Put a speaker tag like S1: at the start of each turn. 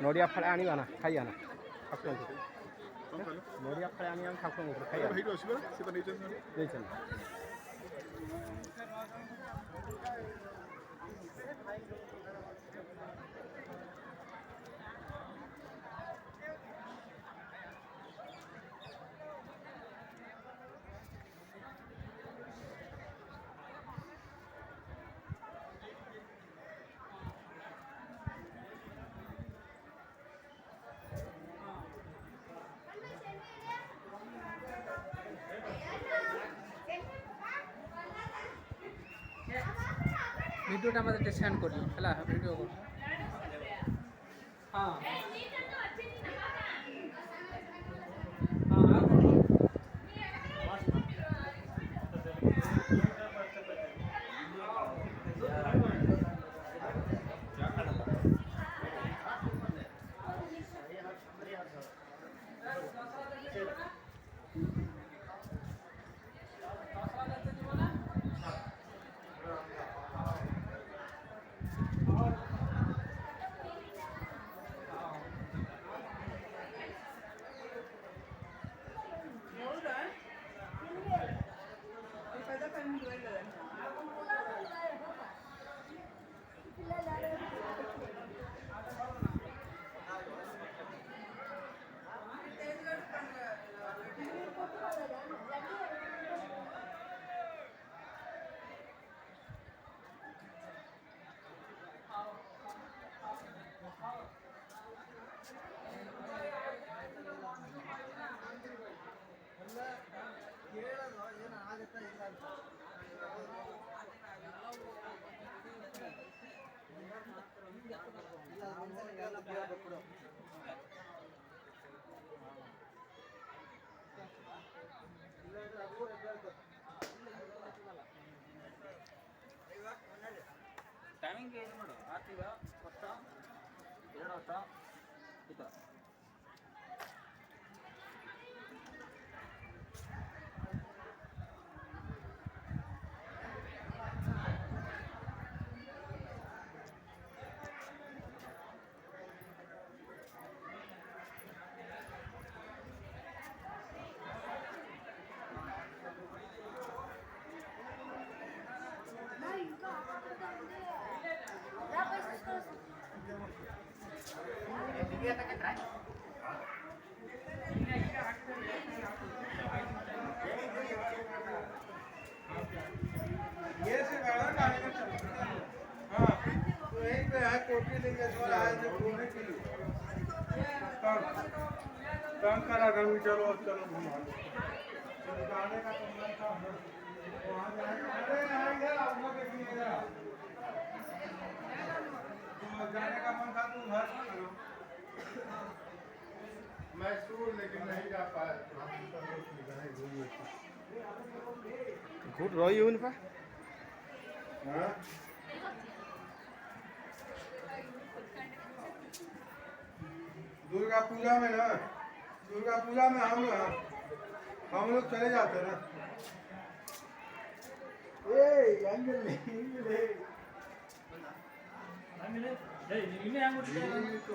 S1: नड़िया फाड़े आनिबा ना खाइया ना ठाकुर नड़िया फाड़े आनी ठाकुर खाइया
S2: ভিডিওটা আমাদের সেন্ড করি হ্যাঁ ভিডিও হ্যাঁ ಟೈಮಿಂಗ್ ಏನು ಮಾಡು ಆರ್ತಿಗ ವರ್ಷ 2 ವರ್ಷ ಈ ಥರ
S3: चलो चलो घुमा जाने का तो मन था वहाँ अरे नहीं यार आप लोग जाने का मन था तुम घर करो मैसूर लेकिन नहीं जा पाया
S1: घुट रही हो उनका
S3: दुर्गा पूजा में ना दुर्गा पूजा में हम लोग चले जाते हैं ना एंगल नहीं मिले तो